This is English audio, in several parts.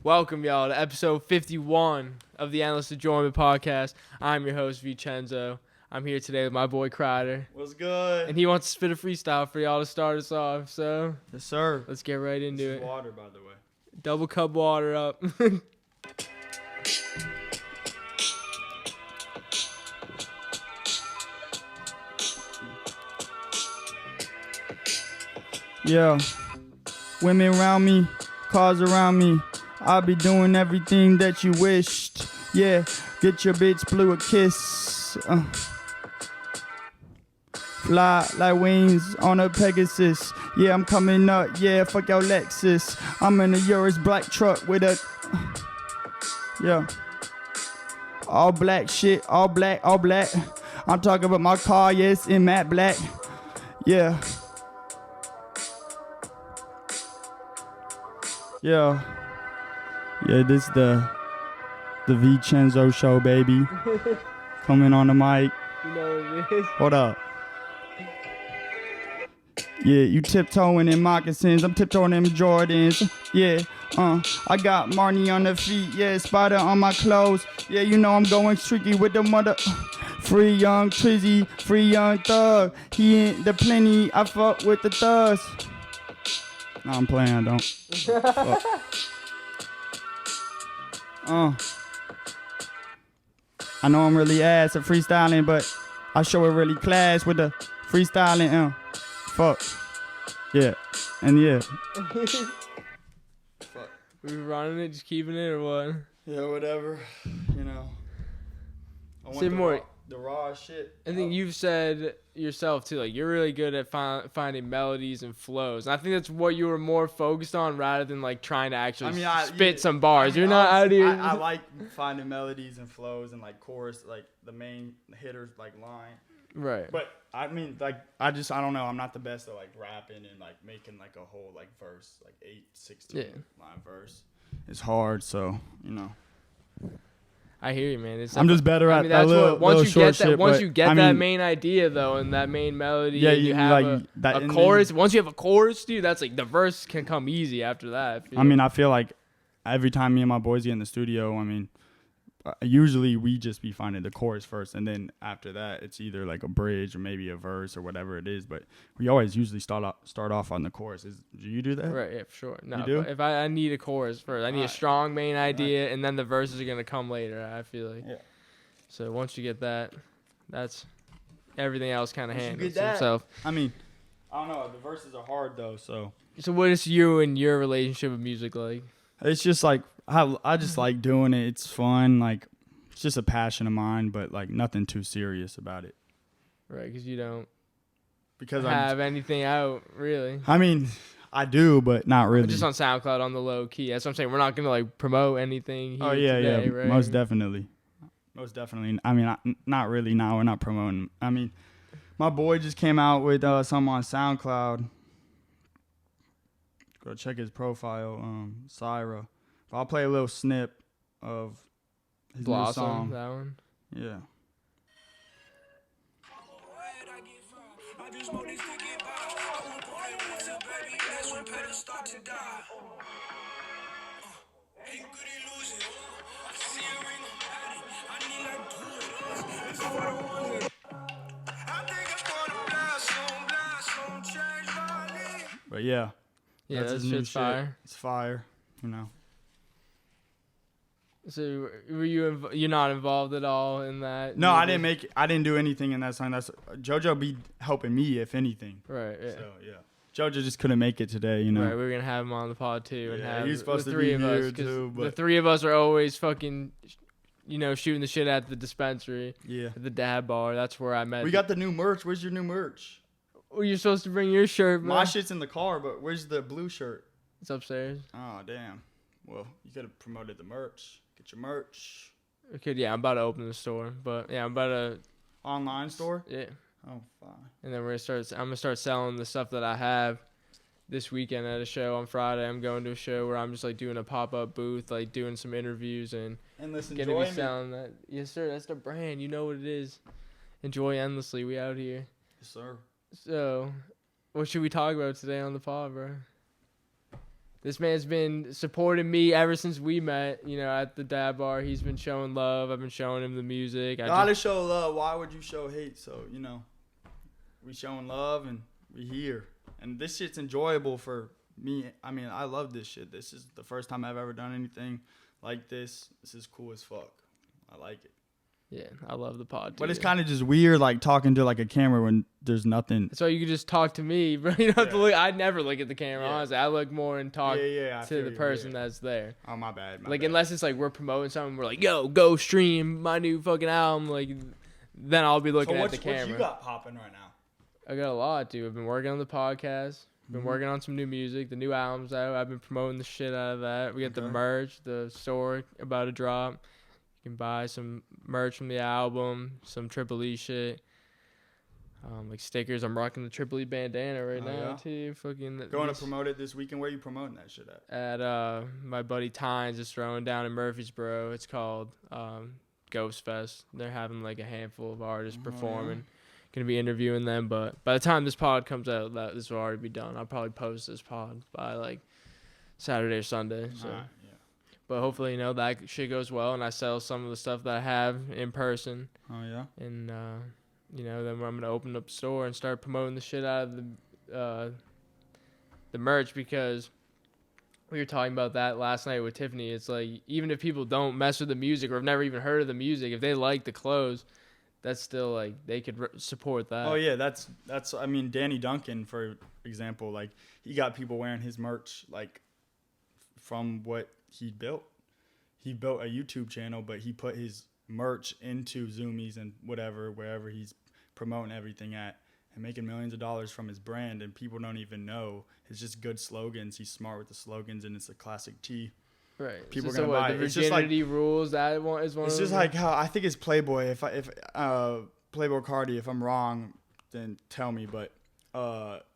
Welcome, y'all, to episode 51 of the Endless Enjoyment Podcast. I'm your host, Chenzo. I'm here today with my boy, Crider. What's good? And he wants to spit a freestyle for y'all to start us off, so Yes, sir. let's get right into This it. is water, by the way. Double cup water up. Yeah, women around me, cars around me. I'll be doing everything that you wished. Yeah, get your bitch blue a kiss. Fly like wings on a Pegasus. Yeah, I'm coming up. Yeah, fuck your Lexus. I'm in a Urus black truck with a. Yeah. All black shit, all black, all black. I'm talking about my car, yes, in matte black. Yeah. Yeah, this the Chenzo show, baby. Coming on the mic. You know what it is. Hold up. Yeah, you tiptoeing in moccasins. I'm tiptoeing in Jordans. Yeah, I got Marnie on the feet. Yeah, Spider on my clothes. Yeah, you know I'm going streaky with the mother. Free young Trizzy, free young thug. He ain't the plenty. I fuck with the thugs. No, I'm playing, I don't. I know I'm really ass at freestyling, but I show it really class with the freestyling. Fuck. Yeah. And yeah. Fuck. We running it, just keeping it, or what? Yeah, whatever. You know. I Say more. The raw shit. I think you've said yourself too, like you're really good at finding melodies and flows. And I think that's what you were more focused on rather than like trying to actually spit some bars. You're not out here. I like finding melodies and flows and like chorus, like the main hitters, like line. Right. But I mean, like I don't know. I'm not the best at like rapping and like making like a whole like verse, like 16 line verse. It's hard, so you know. I hear you, man. I'm just better at that little short shit. Once you get that main idea, though, and that main melody, yeah, and you have like a chorus. Once you have a chorus, dude, that's like the verse can come easy after that. I feel like every time me and my boys get in the studio, usually we just be finding the chorus first, and then after that, it's either like a bridge or maybe a verse or whatever it is. But we always usually start off on the chorus. Do you do that? Right, yeah, for sure. No, you do? If I need a chorus first, I need a strong main idea, and then the verses are gonna come later. I feel like. Yeah. So once you get that, that's everything else kind of handles that, itself. I don't know. The verses are hard though, so. So what is you and your relationship with music like? It's just like I just like doing it. It's fun. Like it's just a passion of mine, but like nothing too serious about it. Right, because you don't because have anything out really. I do, but not really. Just on SoundCloud on the low key. That's what I'm saying. We're not gonna like promote anything here today, right? Most definitely. Not really. No, we're not promoting. My boy just came out with something on SoundCloud. Go check his profile, Syra. But I'll play a little snip of his Blossom, new song. that one. Yeah. But yeah. Yeah, that's his new shit's fire. It's fire, you know. So were you're not involved at all in that? No, I didn't do anything in that song. That's JoJo be helping me if anything. Right, yeah. So yeah. JoJo just couldn't make it today, you know. Right, we were gonna have him on the pod too, and have he's supposed the to three be of here us, too, but the three of us are always fucking, shooting the shit at the dispensary. Yeah. At the dab bar. That's where I met. We got the new merch. Where's your new merch? Oh, you're supposed to bring your shirt, man. My shit's in the car, but where's the blue shirt? It's upstairs. Oh damn. Well, you could have promoted the merch. Get your merch. Okay, yeah, I'm about to open the store, but yeah, I'm about to. Online store? Yeah. Oh, fine. And then I'm gonna start selling the stuff that I have this weekend at a show on Friday. I'm going to a show where I'm just like doing a pop-up booth, like doing some interviews and Endless gonna enjoyment. be selling that. Yes, sir. That's the brand. You know what it is. Enjoy endlessly. We out here. Yes, sir. So, what should we talk about today on the pod, bro? This man's been supporting me ever since we met, you know, at the dab bar. He's been showing love. I've been showing him the music. Gotta show love. Why would you show hate? So, you know, we showing love and we here. And this shit's enjoyable for me. I mean, I love this shit. This is the first time I've ever done anything like this. This is cool as fuck. I like it. Yeah, I love the pod, too. But it's kind of just weird, like, talking to, like, a camera when there's nothing. That's why you can just talk to me, bro. You don't have to look. I never look at the camera, honestly. I look more and talk to the person that's there. Oh, my bad. Like, unless it's, like, we're promoting something, we're like, yo, go stream my new fucking album. Like, then I'll be looking at the camera. What you got popping right now? I got a lot, dude. I've been working on the podcast. Been working on some new music. The new album's out. I've been promoting the shit out of that. We got the merch, the store about to drop. You can buy some merch from the album, some Triple E shit, like stickers. I'm rocking the Triple E bandana right now too. Fucking going to promote it this weekend. Where are you promoting that shit at? At my buddy Tynes is throwing down in Murfreesboro. It's called Ghost Fest. They're having like a handful of artists performing. Gonna be interviewing them, but by the time this pod comes out, this will already be done. I'll probably post this pod by like Saturday or Sunday. So. But hopefully, you know, that shit goes well and I sell some of the stuff that I have in person. Oh, yeah? And, you know, then I'm going to open up a store and start promoting the shit out of the merch, because we were talking about that last night with Tiffany. It's like, even if people don't mess with the music or have never even heard of the music, if they like the clothes, that's still, like, they could support that. Oh, yeah, that's I mean, Danny Duncan, for example, like, he got people wearing his merch, like, from what he built. He built a YouTube channel, but he put his merch into Zoomies and whatever, wherever he's promoting everything at, and making millions of dollars from his brand, and people don't even know. It's just good slogans. He's smart with the slogans, and it's a classic tee. Right. People are gonna buy it. The virginity rules, that one is one. It's just like how I think it's Playboy. If Playboy Cardi, if I'm wrong, then tell me. But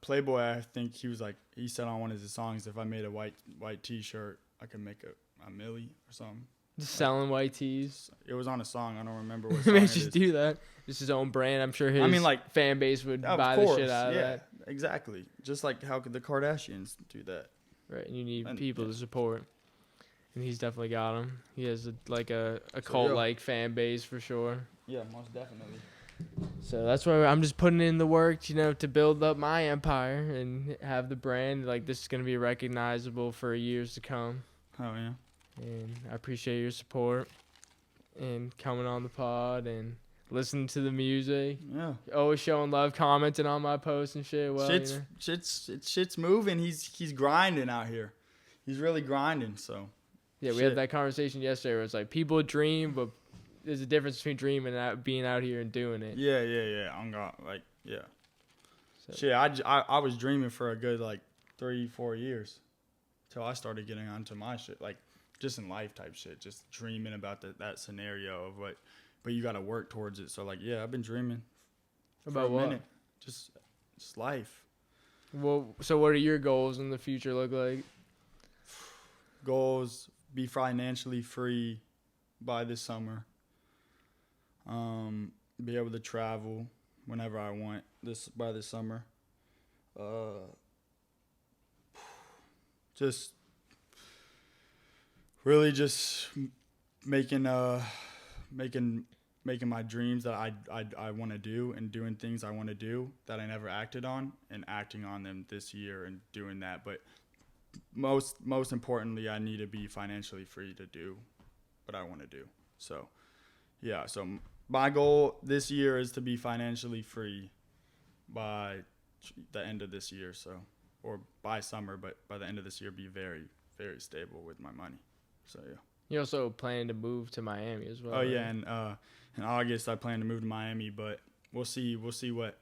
Playboy, I think he said on one of his songs, if I made a white T-shirt, I could make a milli or something. Just selling white tees. It was on a song. I don't remember what song Maybe it just is. do that. Just his own brand. I'm sure his fan base would buy the shit out of that. Exactly. Just like how could the Kardashians do that? Right, and you need people to support. And he's definitely got them. He has a cult-like fan base for sure. Yeah, most definitely. So that's why I'm just putting in the work, you know, to build up my empire and have the brand. Like, this is going to be recognizable for years to come. Oh, yeah. And I appreciate your support and coming on the pod and listening to the music. Yeah. Always showing love, commenting on my posts and shit. Well, shit's moving. He's grinding out here. He's really grinding, so. Yeah, we had that conversation yesterday where it's like, people dream, but there's a difference between dreaming and being out here and doing it. Yeah. I'm going, like, yeah. So. Shit, I was dreaming for a good, like, 3-4 years till I started getting onto my shit, like, just in life type shit, just dreaming about that scenario of what, but you got to work towards it. So, like, yeah, I've been dreaming about for a minute. Just life. Well, so what are your goals in the future look like? Goals, be financially free by this summer. Be able to travel whenever I want by this summer. Just really just making my dreams that I want to do and doing things I want to do that I never acted on and acting on them this year and doing that. But most importantly, I need to be financially free to do what I want to do. So, yeah. So my goal this year is to be financially free by the end of this year. So, or by summer, but by the end of this year, be very, very stable with my money. So, yeah. You're also planning to move to Miami as well. Oh, right? Yeah. And in August, I plan to move to Miami, but we'll see what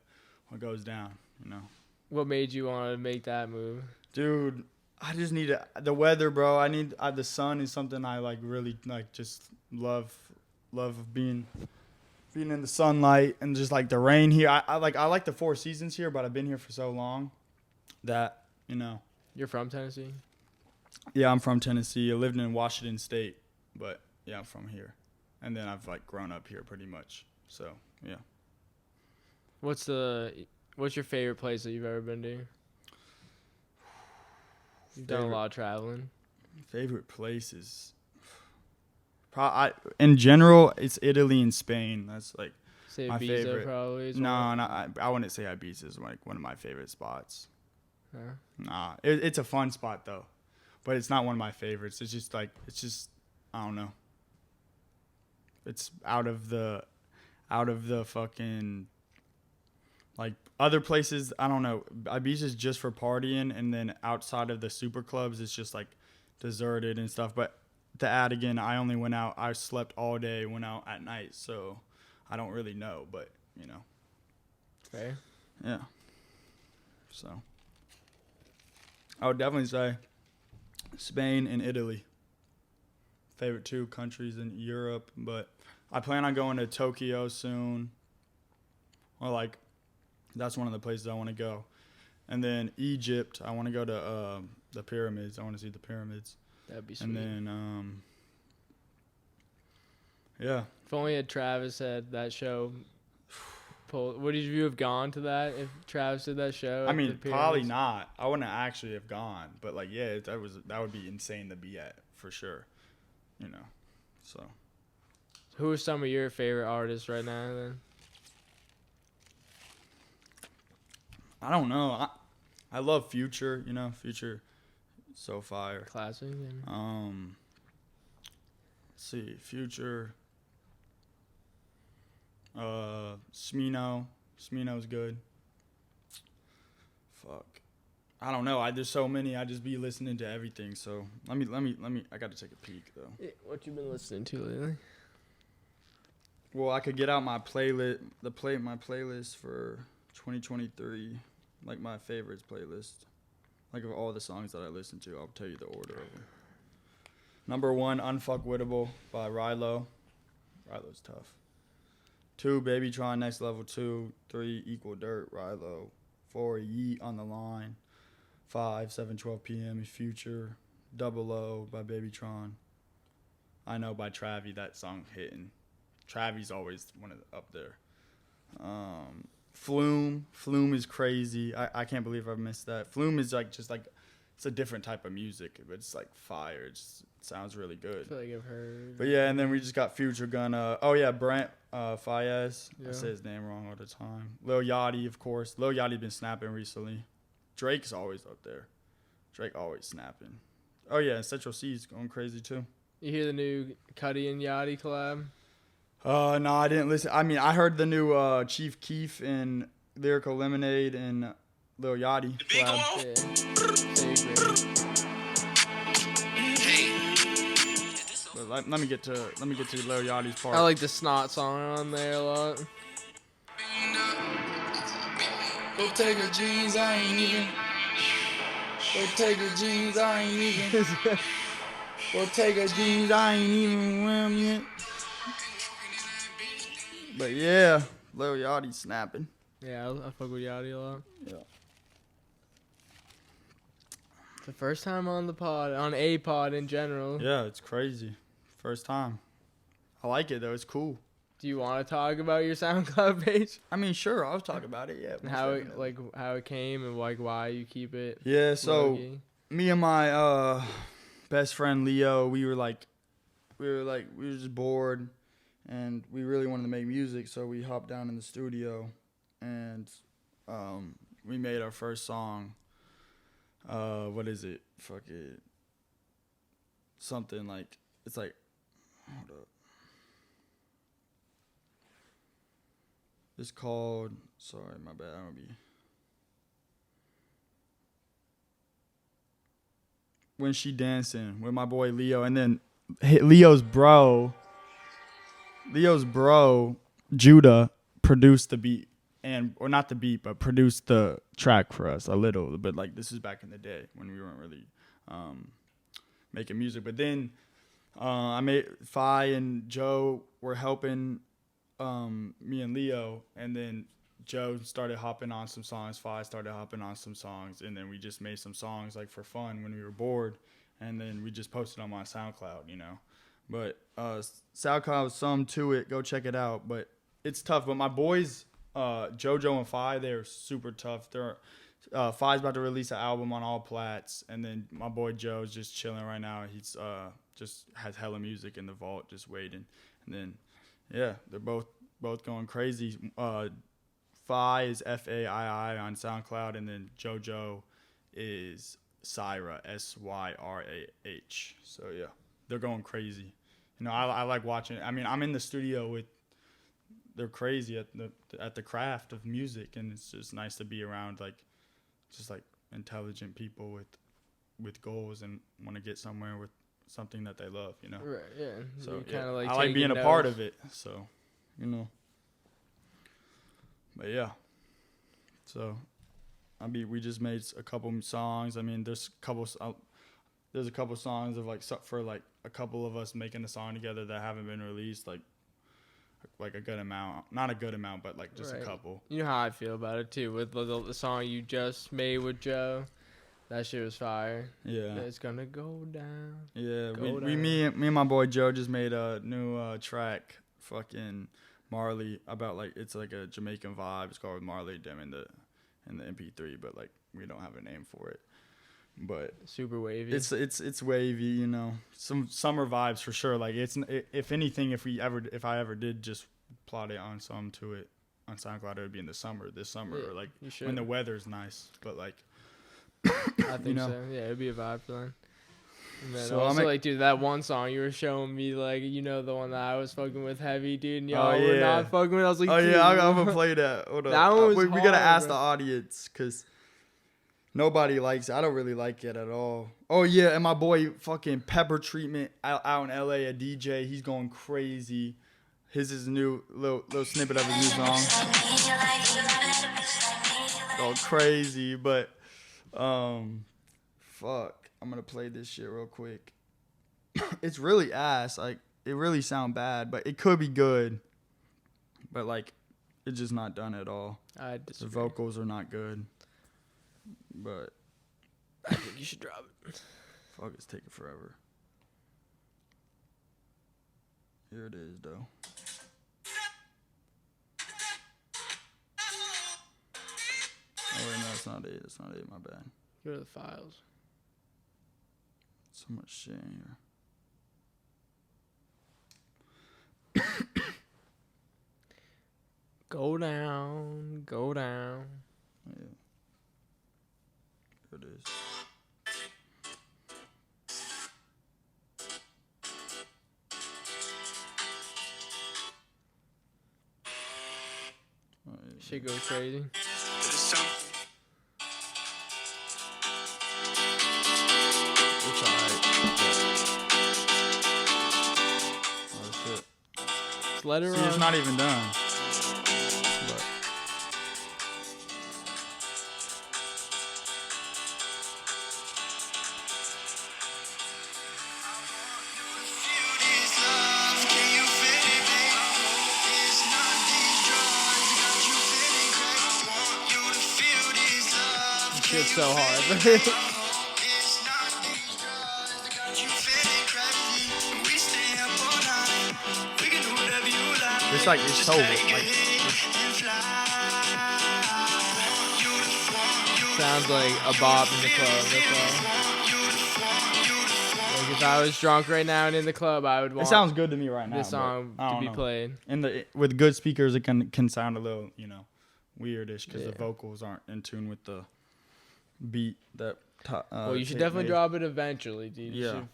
goes down, you know. What made you want to make that move? Dude, I just need the weather, bro. I need the sun is something I like really like just love being in the sunlight and just like the rain here. I like the 4 seasons here, but I've been here for so long that, you know. You're from Tennessee? Yeah, I'm from Tennessee. I lived in Washington State, but yeah, I'm from here. And then I've like grown up here pretty much. So, yeah. What's your favorite place that you've ever been to? You've done a lot of traveling. Favorite places. In general, it's Italy and Spain. That's like Say my Ibiza favorite. probably. As No, well. I wouldn't say Ibiza is like one of my favorite spots. Huh? Nah, it's a fun spot though, but it's not one of my favorites. It's just I don't know. It's out of the fucking like other places. I don't know. Ibiza's just for partying, and then outside of the super clubs, it's just like deserted and stuff. But to add again, I only went out. I slept all day, went out at night, so I don't really know. But you know, Fair. yeah. So I would definitely say Spain and Italy. Favorite 2 countries in Europe, but I plan on going to Tokyo soon. Or like, that's one of the places I want to go. And then Egypt, I want to go to the pyramids. I want to see the pyramids. That'd be sweet. And then, yeah. If only had Travis had that show. Would you have gone to that if Travis did that show? I mean, probably not. I wouldn't actually have gone, but like, yeah, that would be insane to be at for sure. You know, so. Who are some of your favorite artists right now then? I don't know. I love Future. You know, Future, so fire. Classic. Yeah. Let's see, Future. Smino. Smino's good. Fuck. I don't know. There's so many. I just be listening to everything. So let me. I got to take a peek though. What you been listening to lately? Well, I could get out my playlist. My playlist for 2023, like my favorites playlist, like of all the songs that I listen to. I'll tell you the order of them. Number 1, Unfuckwittable by Rilo. Rilo's tough. 2, Babytron Next Level 2. 3, Equal Dirt, Rilo. 4, Yeet on the Line. 5, 7:12 p.m. Future. Double O by Babytron. I Know by Travi. That song hitting. Travi's always one of up there. Flume. Flume is crazy. I can't believe I missed that. Flume is like just like it's a different type of music, but it's like fire. It sounds really good. I feel like I've heard. But yeah, and then we just got Future Gunna. Oh yeah, Brent Fayez. Yeah. I say his name wrong all the time. Lil Yachty, of course. Lil Yachty been snapping recently. Drake's always up there. Drake always snapping. Oh yeah, and Central C's going crazy too. You hear the new Cudi and Yachty collab? No, I didn't listen. I mean, I heard the new Chief Keef and Lyrical Lemonade and Lil Yachty collab. Yeah. But let me get to Lil Yachty's part. I like the Snot song on there a lot. Go take her jeans, I ain't even. Go take her jeans, I ain't even. Go take her jeans, I ain't even wear 'em yet. But yeah, Lil Yachty snapping. Yeah, I fuck with Yachty a lot. Yeah. It's the first time on the pod, on a pod in general. Yeah, it's crazy. First time. I like it though. It's cool. Do you want to talk about your SoundCloud page? I mean, sure, I'll talk about it. Yeah. And how it came and like why you keep it? Yeah. So low-key? me and my best friend Leo, we were just bored, and we really wanted to make music, so we hopped down in the studio, and we made our first song. What is it? Fuck it. Something like it's like. Hold up. It's called. Sorry, my bad. I'm gonna be. When She Dancing with my boy Leo, and then Leo's bro, Judah, produced the beat, or not the beat, but produced the track for us a little. But like this is back in the day when we weren't really making music. But then I made Fi and Joe were helping me and Leo, and then Joe started hopping on some songs, Fi started hopping on some songs, and then we just made some songs like for fun when we were bored, and then we just posted on my SoundCloud, you know. But SoundCloud, some to it, go check it out. But it's tough. But my boys, JoJo and Fi, they're super tough. Fi's about to release an album on all plats, and then my boy Joe's just chilling right now. He's just has hella music in the vault, just waiting. And then, yeah, they're both going crazy. Fi is Faii on SoundCloud, and then JoJo is Syrah, Syrah. So yeah, they're going crazy. You know, I like watching it. I mean, I'm in the studio with. They're crazy at the craft of music, and it's just nice to be around just intelligent people with goals and want to get somewhere with something that they love. You know. Right. Yeah. So yeah, I like being a part of it. So, you know. But yeah. So, I mean, we just made a couple songs. I mean, there's a couple songs of for a couple of us making a song together that haven't been released, like a good amount, not a good amount, but just right. a couple. You know how I feel about it too, with the song you just made with Joe. That shit was fire. Yeah. It's gonna go down. Yeah, me and my boy Joe just made a new track, fucking Marley, about it's like a Jamaican vibe. It's called Marley Dim in the MP3, but we don't have a name for it. But super wavy. It's wavy, you know. Some summer vibes for sure. If anything, if I ever did just plot it on to it on SoundCloud, it would be in this summer, or when the weather's nice. But I think so. Yeah, it'd be a vibe for them. And then so also, dude, that one song you were showing me, the one that I was fucking with heavy, dude, and y'all were not fucking with. I was like, oh dude, yeah, I'm gonna play that. Hold up. That one was we hard, gotta ask bro. the audience, cause nobody likes it. I don't really like it at all. Oh yeah, and my boy fucking Pepper Treatment out in LA, a DJ, he's going crazy. His is a new little snippet of his new song. Going crazy, but fuck. I'm gonna play this shit real quick. It's really ass. It really sound bad, but it could be good. But it's just not done at all. I The disagree. vocals are not good. But I think you should drop it. fuck, it's taking forever. Here it is, though. Oh wait, no, it's not it. It's not it. My bad. Go to the files. So much shit in here. Go down, go down. Yeah. Here it is. Oh, yeah. Shit goes crazy. It's alright. Oh shit. Just let it See, run. it's not even done. But Shit's so hard. it's it's so Sounds like a bop in the club. That's all. If I was drunk right now and in the club, I would want it sounds good to me right now. this song but I to don't be know. played. With good speakers, it can sound a little, weirdish because the Yeah. vocals aren't in tune with the beat that. Well, you should Tate definitely made. drop it eventually, dude. You Yeah. should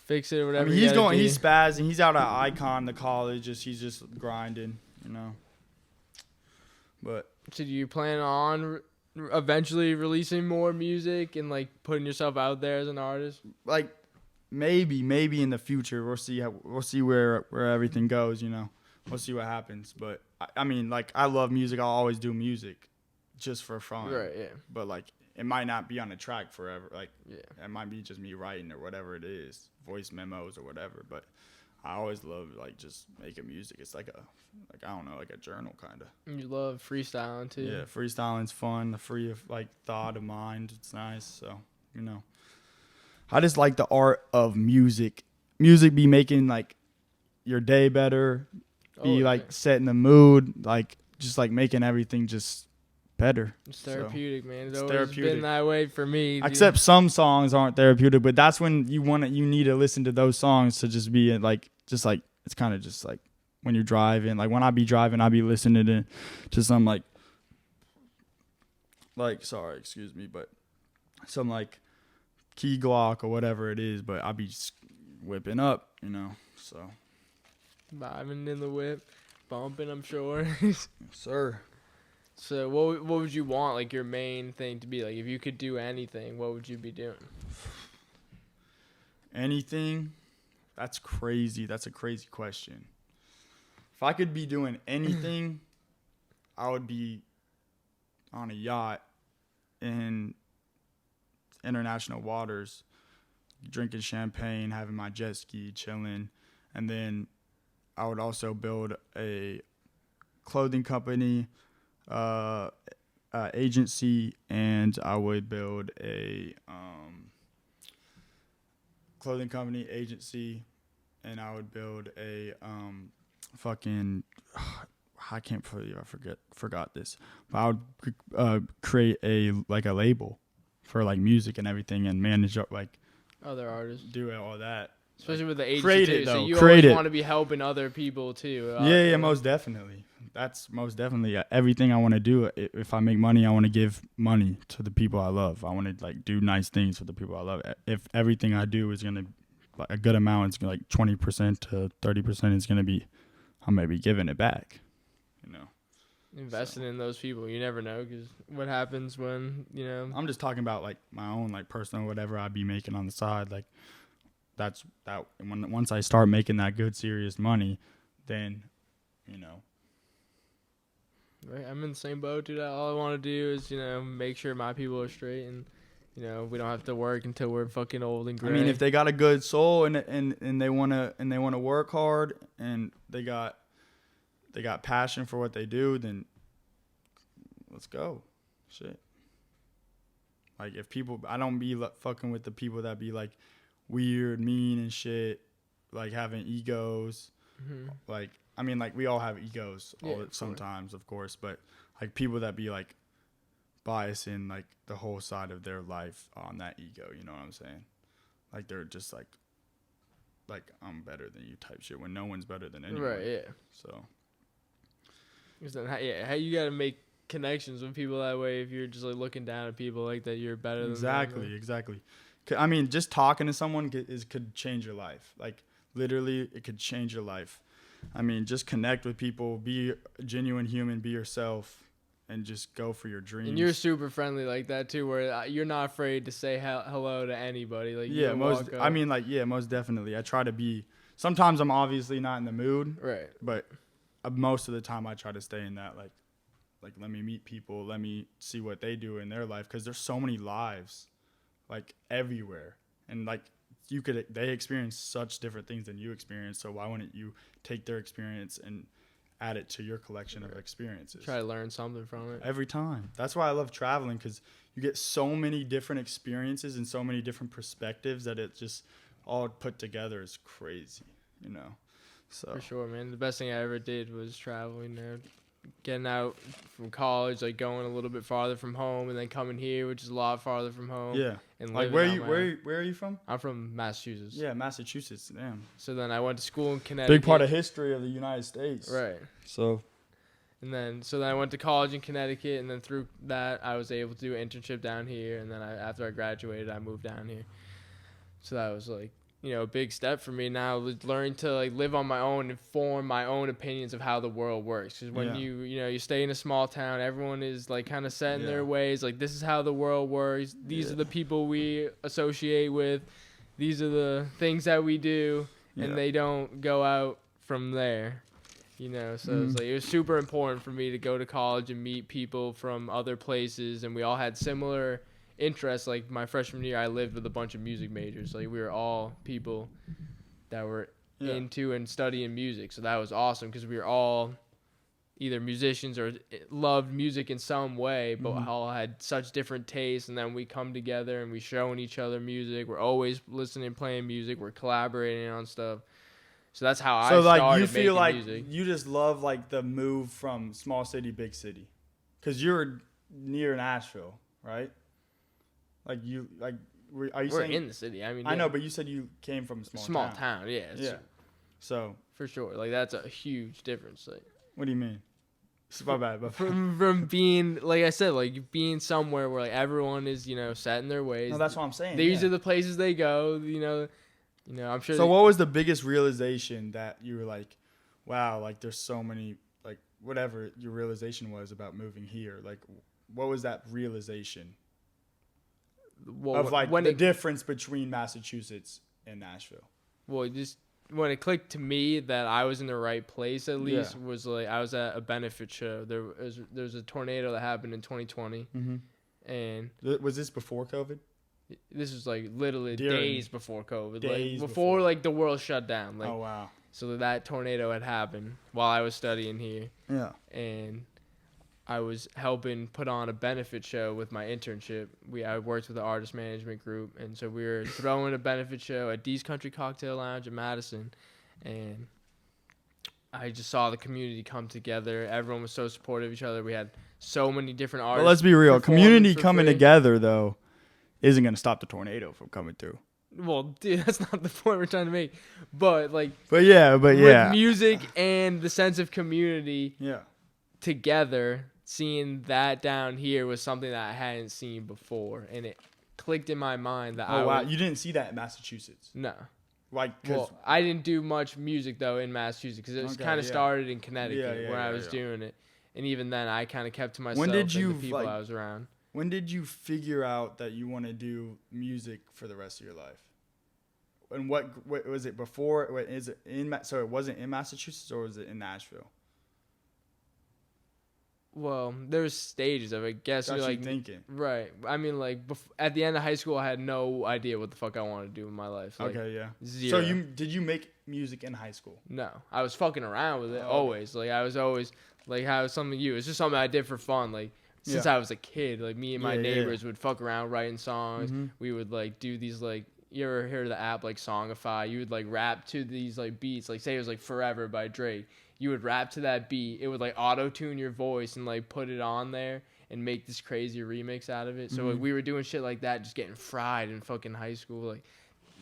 fix it or I whatever. mean, you he's gotta do. he's spazzing. He's out at Icon, the college. He's just grinding, But So do you plan on eventually releasing more music and putting yourself out there as an artist? maybe in the future we'll see where everything goes. We'll see what happens. But I mean, I love music. I'll always do music, just for fun. Right. Yeah. But it might not be on a track forever. Yeah. It might be just me writing or whatever it is, voice memos or whatever. But I always love just making music. It's I don't know, a journal kind of. You love freestyling too. Yeah, freestyling's fun. The free of thought of mind. It's nice. So I just like the art of music. Music be making your day better. Be Oh, yeah. setting the mood. Just making everything just better. It's therapeutic, man. It's it's always therapeutic. been that way for me. Dude. Except some songs aren't therapeutic, but that's when you need to listen to those songs to just be like it's kind of just like when you're driving. Like when I be driving, I be listening to some like sorry, excuse me, but some like Key Glock or whatever it is, but I be just whipping up, so. Vibing in the whip, bumping, I'm sure. Yes, sir. So what would you want, like, your main thing to be? Like, if you could do anything, what would you be doing? Anything? That's crazy. That's a crazy question. If I could be doing anything, I would be on a yacht in international waters, drinking champagne, having my jet ski, chilling, and then I would also build a clothing company, agency, and I would build a clothing company, agency, and I would build a I can't believe I forgot this, but I would create a label for like music and everything and manage like Other artists. do all that. Especially with the agency Create too. it, So though. you Create always it. want to be helping other people too. Yeah, most definitely. That's most definitely everything I want to do. If I make money, I want to give money to the people I love. I want to like do nice things for the people I love. If everything I do is gonna like a good amount, it's gonna, like 20% to 30% is gonna be, I may be giving it back. Investing in those people, you never know, because what happens when I'm just talking about like my own like personal whatever I be making on the side. Like that's that. Once I start making that good serious money, then Right, I'm in the same boat, dude. All I want to do is make sure my people are straight, and we don't have to work until we're fucking old and gray. I mean, if they got a good soul and they wanna work hard and they got passion for what they do, then let's go. Shit. Like if people, I don't be fucking with the people that be like weird, mean and shit, like having egos. Mm-hmm. Like, I mean, like we all have egos sometimes, of course, but like people that be like biasing like the whole side of their life on that ego, you know what I'm saying? Like they're just like I'm better than you type shit when no one's better than anyone. Right, yeah. So. Because then, how you got to make connections with people that way if you're just like looking down at people like that you're better than them. Exactly. I mean, just talking to someone could change your life. Like literally, it could change your life. I mean, just connect with people, be a genuine human, be yourself, and just go for your dreams. And you're super friendly like that too, where you're not afraid to say hello to anybody. Like most definitely. I try to be. Sometimes I'm obviously not in the mood, right? But most of the time, I try to stay in that like let me meet people, let me see what they do in their life, because there's so many lives, like everywhere, and like they experience such different things than you experience. So why wouldn't you take their experience and add it to your collection of experiences? Try to learn something from it every time. That's why I love traveling, because you get so many different experiences and so many different perspectives that it just all put together is crazy, So for sure, man. The best thing I ever did was traveling, getting out from college, like going a little bit farther from home, and then coming here, which is a lot farther from home. Yeah. And like where are you from? I'm from Massachusetts. Yeah, Massachusetts. Damn. So then I went to school in Connecticut. Big part of history of the United States. Right. So then I went to college in Connecticut, and then through that I was able to do an internship down here, and then after I graduated, I moved down here. So that was like, a big step for me now, was learning to like live on my own and form my own opinions of how the world works. Because when you stay in a small town, everyone is like kind of set in their ways. Like, this is how the world works. These are the people we associate with. These are the things that we do, and they don't go out from there. So it's like it was super important for me to go to college and meet people from other places, and we all had similar interests. Like my freshman year, I lived with a bunch of music majors. Like we were all people that were into and studying music, so that was awesome because we were all either musicians or loved music in some way, but all had such different tastes. And then we come together and we showing each other music. We're always listening, playing music. We're collaborating on stuff. So that's how I started making music. So like you feel like you just love like the move from small city, big city, because you're near Nashville, right? Like you like. Are you We're saying in the city. I mean, I know, but you said you came from a small town. Yeah. Yeah. So For sure. Like that's a huge difference. Like what do you mean? My bad. from being, like I said, like being somewhere where like everyone is, set in their ways. No, that's what I'm saying. These are the places they go. I'm sure. So what was the biggest realization that you were like, wow, like there's so many, like whatever your realization was about moving here? Like, what was that realization of like the difference between Massachusetts and Nashville? Well, just when it clicked to me that I was in the right place, at least, was like I was at a benefit show. There was a tornado that happened in 2020, and was this before COVID? This was like literally days before COVID, days like before like the world shut down. Like, oh wow! So that tornado had happened while I was studying here. Yeah, and I was helping put on a benefit show with my internship. I worked with the artist management group, and so we were throwing a benefit show at Dee's Country Cocktail Lounge in Madison, and I just saw the community come together. Everyone was so supportive of each other. We had so many different artists. But let's be real. Community coming together, though, isn't going to stop the tornado from coming through. Well, dude, that's not the point we're trying to make. But yeah. With music and the sense of community together, seeing that down here was something that I hadn't seen before. And it clicked in my mind that You didn't see that in Massachusetts? No. Well, I didn't do much music, though, in Massachusetts because it was kind of started in Connecticut where I was doing it. And even then, I kind of kept to myself and the people I was around. When did you figure out that you want to do music for the rest of your life? And what was it before? Is it so it wasn't in Massachusetts, or was it in Nashville? Well, there's stages of it. I guess Got you're you like thinking. Right. I mean, like at the end of high school, I had no idea what the fuck I wanted to do in my life. Like, okay, yeah. Zero. So did you make music in high school? No, I was fucking around with it always. Like I was always like how something it's just something I did for fun. Like since I was a kid, like me and my neighbors would fuck around writing songs. Mm-hmm. We would like do these like. You ever hear of the app like Songify? You would like rap to these like beats, like say it was like Forever by Drake. You would rap to that beat. It would like auto-tune your voice and like put it on there and make this crazy remix out of it. So like we were doing shit like that, just getting fried in fucking high school, like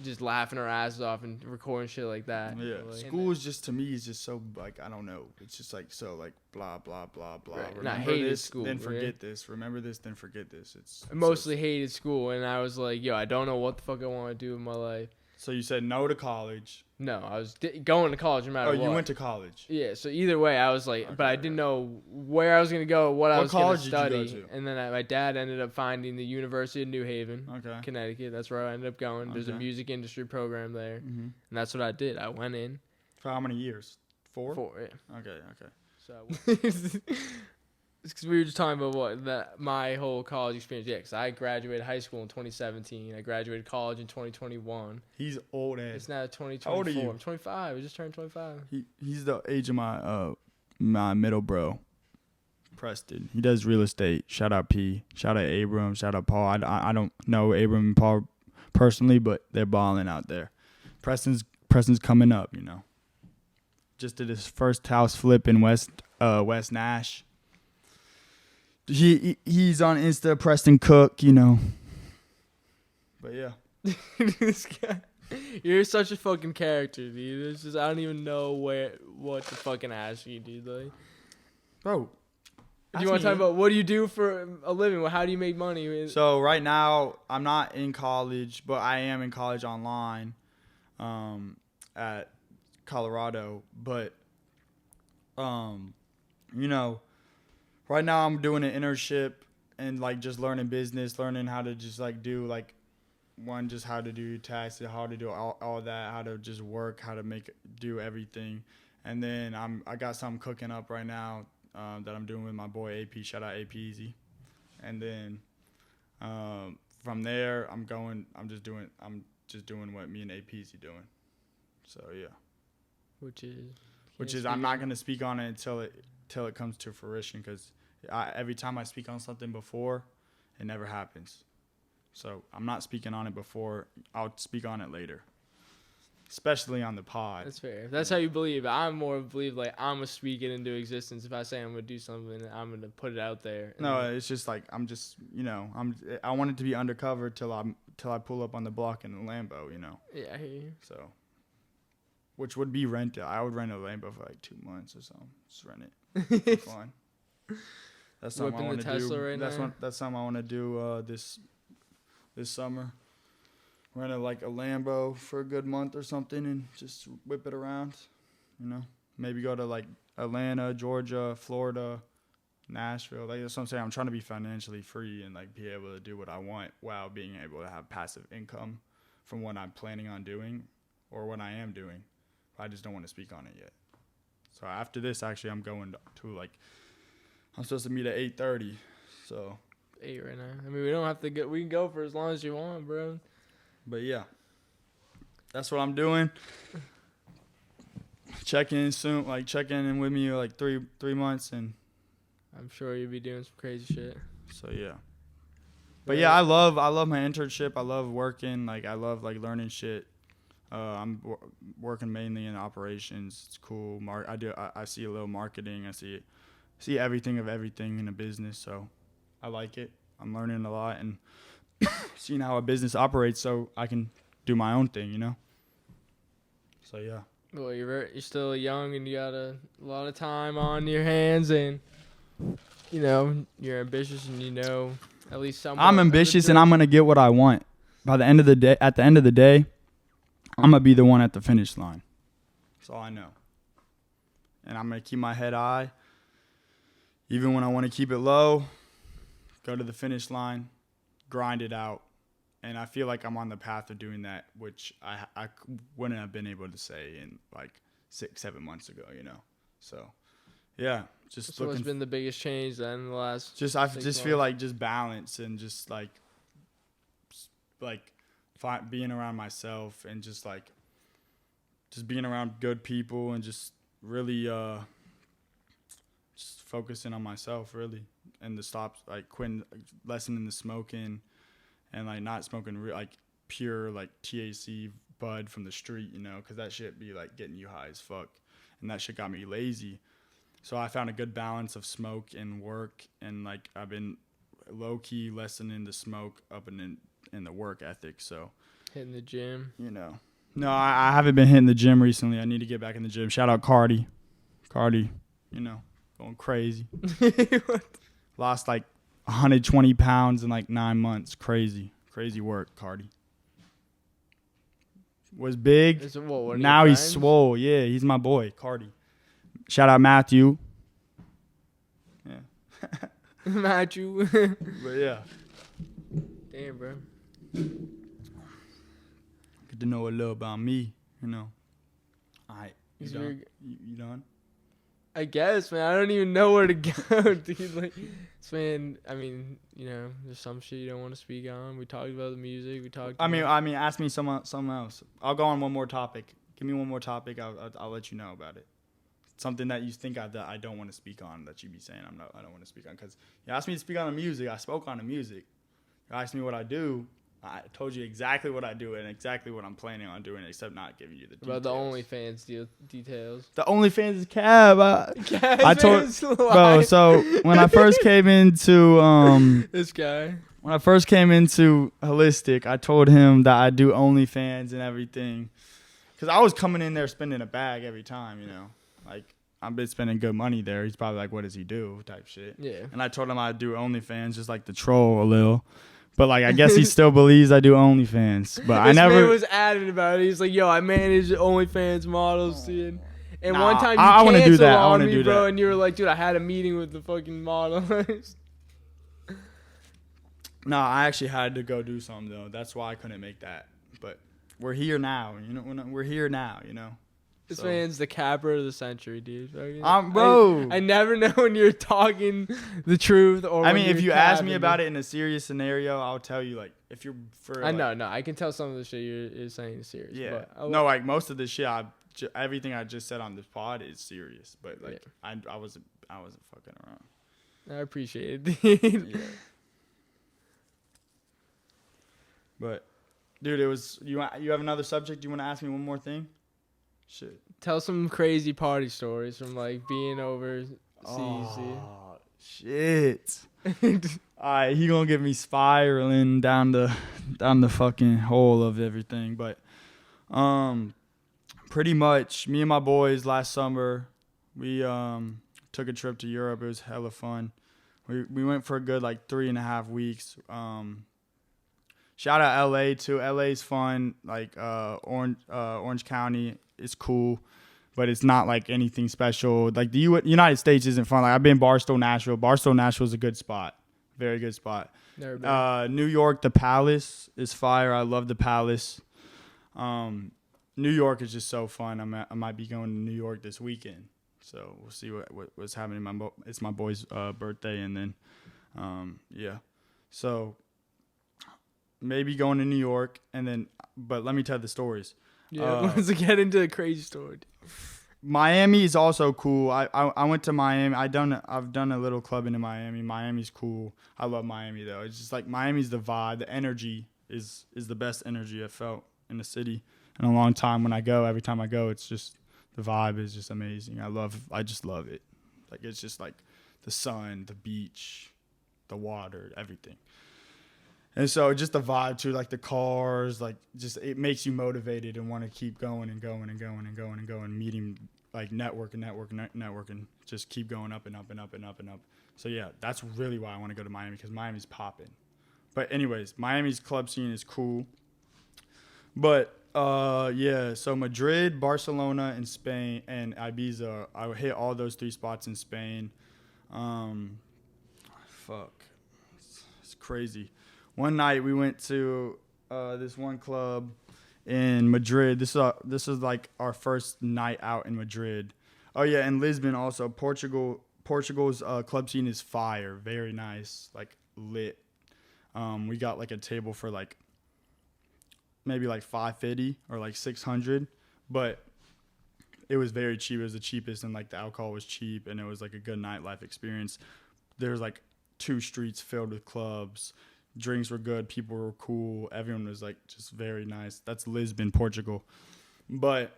just laughing our asses off and recording shit like that. Yeah, school is just, to me, is just so like, I don't know. It's just like so like blah blah blah blah. Right. Remember and I hated this, school. then forget this. Remember this, then forget this. I mostly hated school, and I was like, yo, I don't know what the fuck I want to do in my life. So you said no to college. No, I was going to college no matter what. Oh, you went to college. Yeah, so either way, I was like, but I didn't know where I was going to go, what I was going to study. Did you go to? And then my dad ended up finding the University of New Haven, Connecticut. That's where I ended up going. There's a music industry program there, and that's what I did. I went in. For how many years? 4? 4, yeah. Okay. So, because we were just talking about my whole college experience. Yeah, because I graduated high school in 2017. I graduated college in 2021. He's old ass. It's now 2024. How old are you? I'm 25. I just turned 25. He's the age of my middle bro, Preston. He does real estate. Shout out P. Shout out Abram. Shout out Paul. I don't know Abram and Paul personally, but they're balling out there. Preston's coming up, you know. Just did his first house flip in West Nash. He's on Insta, Preston Cook, you know. But yeah. This guy, you're such a fucking character, dude. It's just I don't even know what to fucking ask you, dude. Like, bro, do you want to talk about what do you do for a living? How do you make money? So right now I'm not in college, but I am in college online, at Colorado. But, you know. Right now, I'm doing an internship and like just learning business, learning how to just like do like just how to do taxes, how to do all that, how to just work, how to do everything, and then I got something cooking up right now that I'm doing with my boy AP. Shout out AP Easy, and then from there I'm just doing what me and AP Easy doing. So yeah, which is I'm not gonna speak on it until it comes to fruition, because every time I speak on something before, it never happens. So I'm not speaking on it before. I'll speak on it later. especially on the pod. That's fair. If that's how you believe it. I'm more believe like I'm gonna speak it into existence. If I say I'm gonna do something, I'm gonna put it out there. No, it's just like I'm just, you know, I want it to be undercover till I pull up on the block in a Lambo, you know. Yeah, I hear you. So, which would be rented. I would rent a Lambo for like 2 months or something. Just rent it. For fun. That's something I Whipping want the to Tesla do. right now? That's something I want to do this summer. Rent like a Lambo for a good month or something and just whip it around. You know, maybe go to like Atlanta, Georgia, Florida, Nashville. Like that's what I'm saying. I'm trying to be financially free and like be able to do what I want while being able to have passive income from what I'm planning on doing or what I am doing. I just don't want to speak on it yet. So after this, actually, I'm going to like I'm supposed to meet at 8:30. So 8 right now. I mean, we don't have to go. We can go for as long as you want, bro. But yeah, that's what I'm doing. Check in soon, like check in with me like three months, and I'm sure you'll be doing some crazy shit. so yeah. But yeah, I love my internship. I love working. Like I love like learning shit. I'm working mainly in operations. It's cool. I see a little marketing. I see everything of everything in a business. So I like it. I'm learning a lot and seeing how a business operates, so I can do my own thing. You know. So yeah. Well, you're still young and you got a lot of time on your hands, and you know you're ambitious, and you know at least some. I'm ambitious and I'm gonna get what I want. By the end of the day, at the end of the day, I'm gonna be the one at the finish line. That's all I know. And I'm gonna keep my head high, even when I want to keep it low. Go to the finish line, grind it out, and I feel like I'm on the path of doing that, which I wouldn't have been able to say in like 6-7 months ago, you know. So, yeah, just So what's been the biggest change then in the last? I just feel like just balance and just like being around myself and just being around good people and just really just focusing on myself really, and to stop like quitting, lessening the smoking and like not smoking like pure like THC bud from the street, you know, because that shit be like getting you high as fuck, and that shit got me lazy. So I found a good balance of smoke and work, and like I've been low key lessening the smoke up in the work ethic. So Hitting the gym. you know, no, I haven't been hitting the gym recently. I need to get back in the gym. Shout out Cardi, you know, going crazy. Lost like 120 pounds in like 9 months. Crazy work, Cardi. Was big. Is it what, Now he's swole. Yeah, he's my boy, Cardi. Shout out Matthew. Yeah. Matthew. But yeah. Damn, bro. Get to know a little about me, you know. All right. You So done? you're- You done? I guess, man. I don't even know where to go, dude. Like, man, I mean, you know, there's some shit you don't want to speak on. We talked about the music. We talked. I mean, ask me something else. I'll go on one more topic. Give me one more topic. I'll let you know about it. Something that you think that I don't want to speak on that you be saying I don't want to speak on, because you asked me to speak on the music. I spoke on the music. You asked me what I do. I told you exactly what I do and exactly what I'm planning on doing, except not giving you the details. about the OnlyFans details. The OnlyFans is cab. I told Man's bro. lying. So when I first came into This guy. when I first came into Holistic, I told him that I do OnlyFans and everything, because I was coming in there spending a bag every time, you know. Like, I've been spending good money there. He's probably like, what does he do? Type shit. Yeah. And I told him I'd do OnlyFans just like to troll a little. But, like, I guess he still believes I do OnlyFans. But I This never. man was adamant about it. He's like, yo, I manage OnlyFans models, dude. And Nah, one time I you wanna do canceled that. I on wanna me, do bro, that. and you were like, dude, I had a meeting with the fucking model. No, I actually had to go do something, though. That's why I couldn't make that. But we're here now. You know, we're here now, you know. This So- man's the capper of the century, dude. Bro. I never know when you're talking the truth or. I when mean, if you're you ask me capping about it in a serious scenario, I'll tell you, like, if you're for. I like, know, no, I can tell some of the shit you're saying is serious. Yeah. But No, like, most of the shit, everything I just said on this pod is serious. But, like, I wasn't fucking around. I appreciate it, dude. Yeah. But Dude, it was you have another subject? You want to ask me one more thing? Shit. Tell some crazy party stories from like being overseas. Oh, shit. Alright, he gonna get me spiraling down the fucking hole of everything. But pretty much me and my boys last summer, we took a trip to Europe. It was hella fun. We went for a good like 3.5 weeks. Shout out LA too. LA's fun. Like Orange County is cool, but it's not like anything special. Like the United States isn't fun. Like I've been Barstow, Nashville. Barstow, Nashville's a good spot. Very good spot. Never been. New York, the Palace is fire. I love the Palace. New York is just so fun. I might be going to New York this weekend, so we'll see what's happening. It's my boy's birthday, and then yeah, so maybe going to New York, and then. But let me tell the stories. Yeah, let's get into the crazy story. Miami is also cool. I went to Miami. I've done a little clubbing in Miami. Miami's cool. I love Miami though. It's just like Miami's the vibe. The energy is the best energy I've felt in the city in a long time. Every time I go, it's just the vibe is just amazing. I just love it. Like it's just like the sun, the beach, the water, everything. And so just the vibe too, like the cars, like just it makes you motivated and want to keep going and going and going and going and going, meeting, like networking, just keep going up and up and up and up and up. So yeah, that's really why I want to go to Miami, because Miami's popping. But anyways, Miami's club scene is cool. But yeah, so Madrid, Barcelona, and Spain, and Ibiza, I hit all those 3 spots in Spain. It's crazy. One night we went to this one club in Madrid. This is like our first night out in Madrid. Oh yeah, and Lisbon also. Portugal's club scene is fire, very nice, like lit. We got like a table for like maybe like $550 or like $600, but it was very cheap. It was the cheapest, and like the alcohol was cheap, and it was like a good nightlife experience. There's like 2 streets filled with clubs. Drinks were good. People were cool. Everyone was like just very nice. That's Lisbon, Portugal. But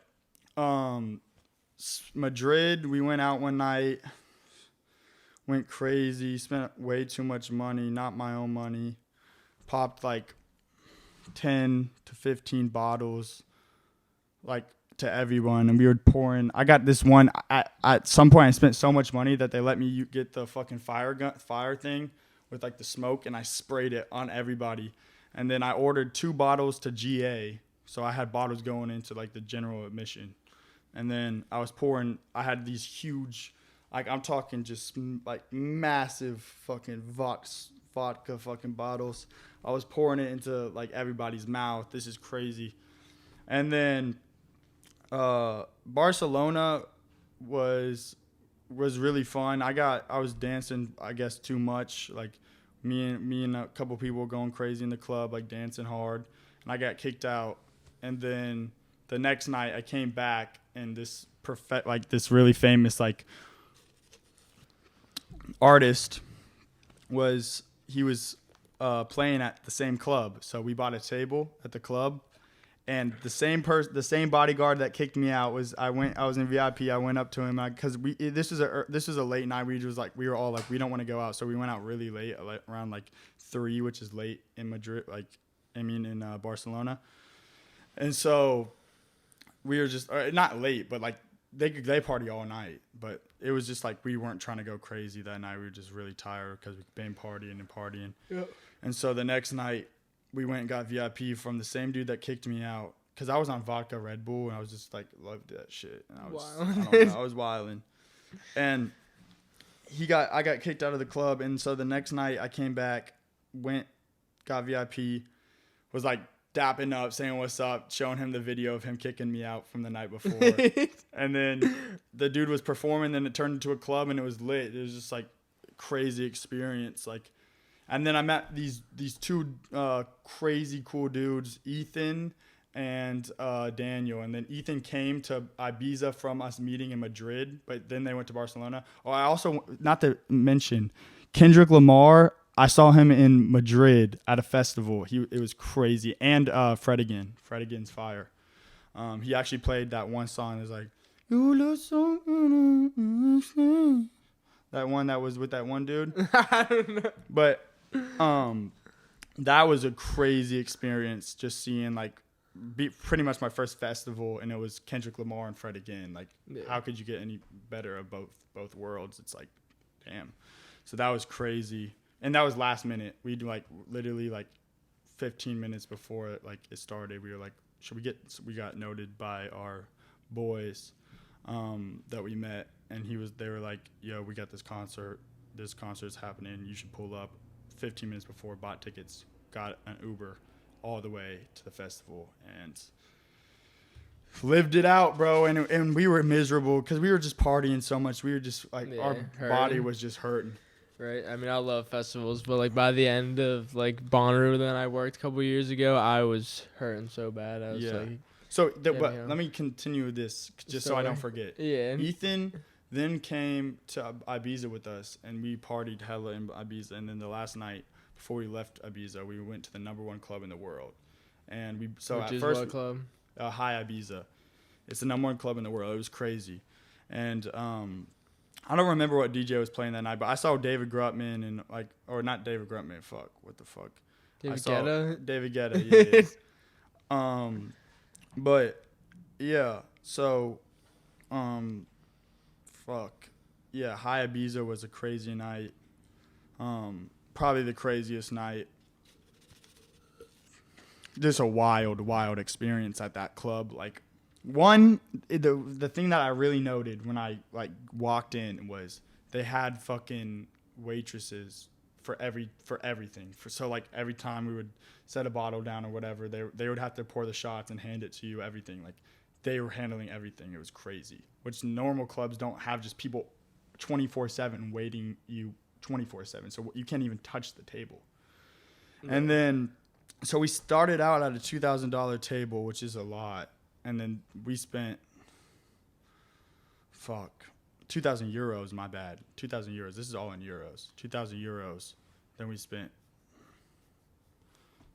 Madrid, we went out one night. Went crazy. Spent way too much money. Not my own money. Popped like 10 to 15 bottles, like to everyone. And we were pouring. I got this one. At some point, I spent so much money that they let me get the fucking fire thing with like the smoke, and I sprayed it on everybody. And then I ordered 2 bottles to GA, so I had bottles going into like the general admission. And then I was pouring. I had these huge, like I'm talking just like massive fucking vodka fucking bottles. I was pouring it into like everybody's mouth. This is crazy. And then Barcelona was really fun. I was dancing, I guess, too much. Like me and a couple people were going crazy in the club, like dancing hard, and I got kicked out. And then the next night I came back, and this really famous like artist was playing at the same club. So we bought a table at the club. And the same bodyguard that kicked me out I was in VIP. I went up to him because this was a late night. We were all like, we don't want to go out, so we went out really late, around like 3, which is late in Madrid. In Barcelona. And so we were just not late, but like they party all night. But it was just like we weren't trying to go crazy that night. We were just really tired because we've been partying and partying. Yeah. And so the next night, we went and got VIP from the same dude that kicked me out, because I was on vodka Red Bull, and I was just like, loved that shit. And I was wilding. And I got kicked out of the club. And so the next night I came back, got VIP, was like dapping up, saying what's up, showing him the video of him kicking me out from the night before. And then the dude was performing, and it turned into a club, and it was lit. It was just like crazy experience. Like, and then I met these 2 crazy cool dudes, Ethan and Daniel. And then Ethan came to Ibiza from us meeting in Madrid, but then they went to Barcelona. Oh, I also, not to mention, Kendrick Lamar, I saw him in Madrid at a festival. It was crazy. And Fred Again's Fire. He actually played that one song. It's like, you look so that one that was with that one dude. I don't know. But that was a crazy experience, just seeing like pretty much my first festival, and it was Kendrick Lamar and Fred again. Like, how could you get any better of both worlds? It's like, damn. So that was crazy, and that was last minute. We like literally like 15 minutes before it started. We were like, should we get? So we got noted by our boys that we met, and they were like, yo, we got this concert. This concert's happening. You should pull up. 15 minutes before, bought tickets, got an Uber all the way to the festival, and lived it out, bro. And we were miserable because we were just partying so much. We were just like, our body was just hurting. Right. I mean, I love festivals, but like by the end of like Bonnaroo that I worked a couple years ago, I was hurting so bad. I was like, so but let me continue with this just so I don't forget. Yeah. Ethan then came to Ibiza with us, and we partied hella in Ibiza. And then the last night before we left Ibiza, we went to the #1 club in the world. And Which is what club? High Ibiza. It's the #1 club in the world. It was crazy. And I don't remember what DJ was playing that night, but I saw David Grutman and or not David Grutman. Fuck, what the fuck? David Guetta. David Guetta. Yeah. But yeah. So, fuck. Yeah, High Ibiza was a crazy night. Probably the craziest night. Just a wild experience at that club. Like, the thing that I really noted when I walked in was they had fucking waitresses for everything. So every time we would set a bottle down or whatever, they would have to pour the shots and hand it to you. Everything, like, they were handling everything. It was crazy. Which normal clubs don't have, just people 24/7 waiting you 24/7. So you can't even touch the table. Yeah. And then, so we started out at a $2,000 table, which is a lot. And then we spent, 2,000 euros, my bad. 2,000 euros. This is all in euros. 2,000 euros. Then we spent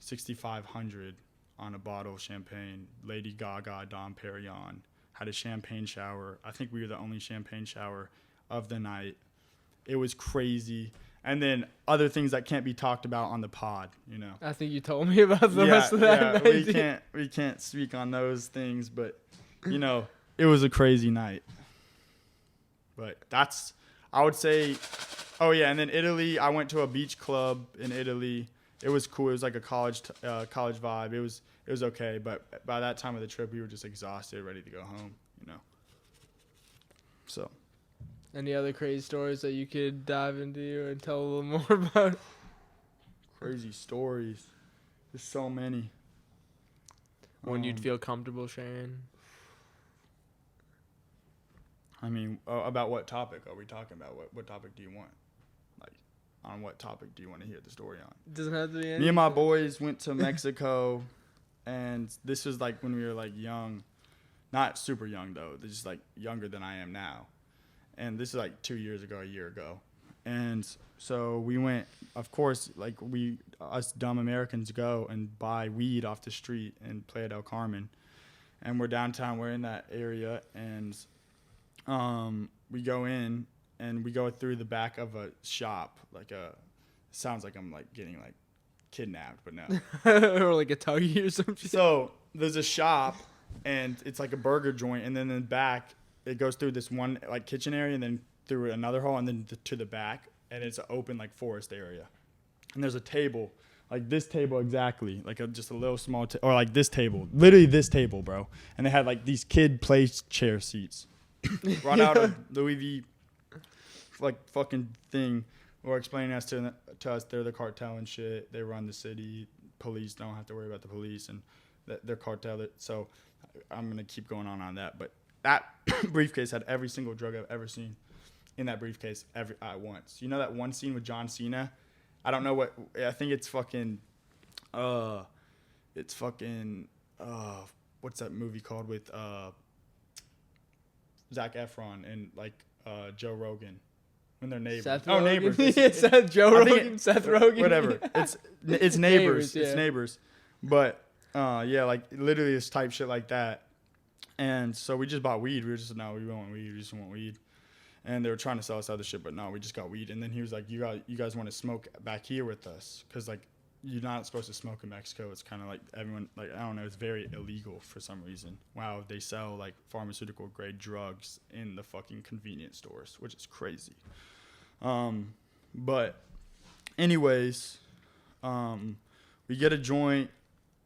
6,500 on a bottle of champagne. Lady Gaga, Dom Perignon. Had a champagne shower. I think we were the only champagne shower of the night. It was crazy. And then other things that can't be talked about on the pod, you know. I think you told me about the rest of that night. We can't speak on those things, but you know, it was a crazy night. But I would say, oh yeah, and then Italy, I went to a beach club in Italy. It was cool. It was like a college vibe. It was okay, but by that time of the trip, we were just exhausted, ready to go home, you know. So. Any other crazy stories that you could dive into and tell a little more about? Crazy stories. There's so many. When you'd feel comfortable sharing? I mean, about what topic are we talking about? What topic do you want? Like, on what topic do you want to hear the story on? It doesn't have to be anything. Me and my boys went to Mexico, and this was like when we were like young. Not super young, though. They're just like younger than I am now. And this is like 2 years ago, a year ago. And so we went, of course, like us dumb Americans go and buy weed off the street and play at El Carmen. And we're downtown, we're in that area. And we go in and we go through the back of a shop. Sounds like I'm like getting like kidnapped, but no. Or like a tuggy or something. So there's a shop and it's like a burger joint. And then in the back, it goes through this one like kitchen area and then through another hall and then to the back, and it's an open like forest area. And there's a table, like this table exactly, like just a little small or like this table, literally this table, bro. And they had like these kid play chair seats, brought out a Louis V, like fucking thing, or explaining to us they're the cartel and shit. They run the city. Police don't have to worry about the police and they're cartel. So I'm gonna keep going on that, but. That briefcase had every single drug I've ever seen in that briefcase at once. You know that one scene with John Cena? I don't know I think it's fucking, what's that movie called with Zac Efron and like Joe Rogan? when they're neighbors. Seth oh, Rogen? neighbors. Yeah, Seth, Joe I think Rogan, Seth Rogen. Whatever. It's neighbors. Neighbors, It's yeah. neighbors. But yeah, like literally this type shit like that. And so we just bought weed. We were just, no, we want weed. We just want weed. And they were trying to sell us other shit, but no, we just got weed. And then he was like, you guys want to smoke back here with us? Because, like, you're not supposed to smoke in Mexico. It's kind of like everyone, like, I don't know, it's very illegal for some reason. Wow, they sell, like, pharmaceutical grade drugs in the fucking convenience stores, which is crazy. But anyways, we get a joint.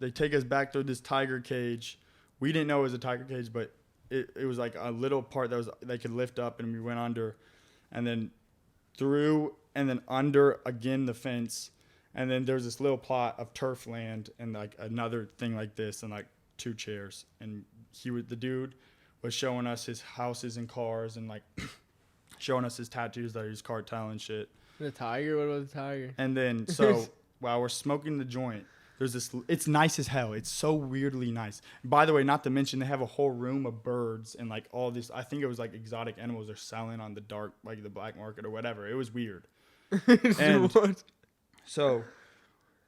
They take us back through this tiger cage. We didn't know it was a tiger cage, but it was like a little part that was they could lift up, and we went under, and then through, and then under again the fence, and then there's this little plot of turf land and like another thing like this and like 2 chairs, and the dude was showing us his houses and cars and like showing us his tattoos that he's cartel and shit. The tiger? What about the tiger? And then so while we're smoking the joint, there's this, it's nice as hell. It's so weirdly nice. By the way, not to mention they have a whole room of birds and like all this, I think it was like exotic animals they're selling on the dark, like the black market or whatever. It was weird. And What? so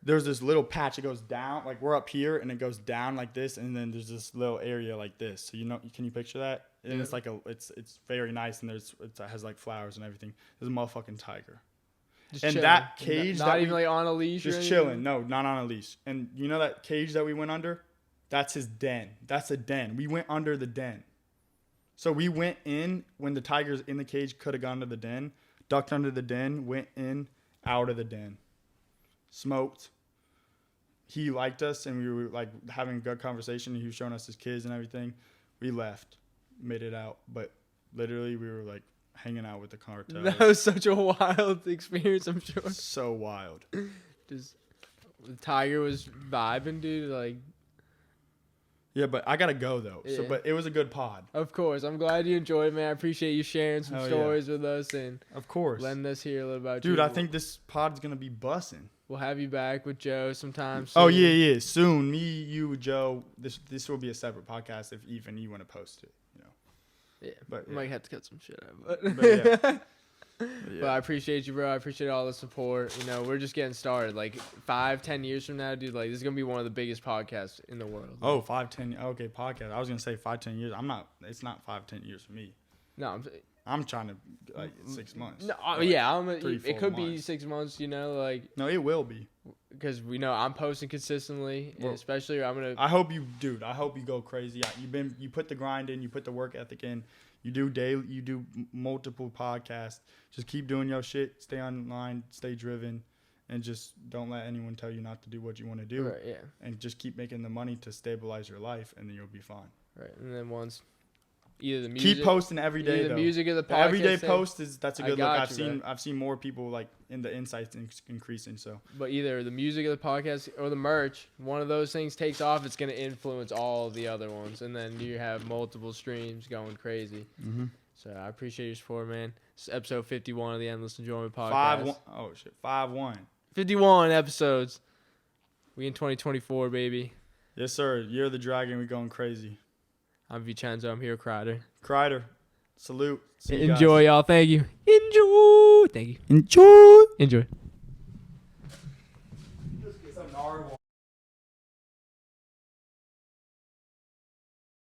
there's this little patch. It goes down, like we're up here and it goes down like this. And then there's this little area like this. So, can you picture that? And Yeah. it's like it's very nice. And it has like flowers and everything. There's a motherfucking tiger. Just And chilling. that cage Not that even we- like on a leash or Just anything? chilling. No, not on a leash. And you know that cage that we went under? That's his den. That's a den. We went under the den. So we went in when the tiger's in the cage, could have gone to the den, ducked under the den, went in, out of the den, smoked. He liked us, and we were like having a good conversation. He was showing us his kids and everything. We left, made it out, but literally we were like hanging out with the cartel. That was such a wild experience, I'm sure. So wild. Just the tiger was vibing, dude. Like, Yeah, but I gotta go though. So, Yeah. but it was a good pod. of course, I'm glad you enjoyed it, man. I appreciate you sharing some Hell yeah. stories with us and Of course. letting us hear a little about you. Dude, I think this pod's gonna be bussin'. we'll have you back with Joe sometime. Oh soon. yeah. Soon. Me, you, Joe. This will be a separate podcast if even you want to post it. Yeah, But, we yeah. might have to cut some shit out, But, yeah. But I appreciate you, bro. I appreciate all the support. We're just getting started. Like 5-10 years from now, dude, like this is gonna be one of the biggest podcasts in the world. Oh, 5-10. Okay, podcast. I was gonna say 5-10 years. I'm not. It's not 5-10 years for me. No, I'm trying to like 6 months. no, Like, yeah, 3, it 4 could be months. 6 months. Like No, it will be. because we know I'm posting consistently, and Well, especially I'm gonna. I hope you, dude. I hope you go crazy. You put the grind in. You put the work ethic in. You do daily. You do multiple podcasts. Just keep doing your shit. Stay online. Stay driven, and just don't let anyone tell you not to do what you want to do. Right, yeah, And just keep making the money to stabilize your life, and then you'll be fine. right. And then once either the music, Keep posting every day. either the Though. music of the The podcast, everyday thing, post that's a I good look. got you, I've seen more people like in the insights increasing. So but either the music of the podcast or the merch, one of those things takes off, it's gonna influence all of the other ones, and then you have multiple streams going crazy. So I appreciate your support, man. It's episode 51 of the Endless Enjoyment Podcast. 5-1. 51 episodes. We in 2024, baby. Yes, sir. Year of the Dragon. We going crazy. I'm Chenzo. I'm here, Crider. Crider. Salute. See you guys. Enjoy, y'all. Thank you. Enjoy. Thank you. Enjoy. Enjoy.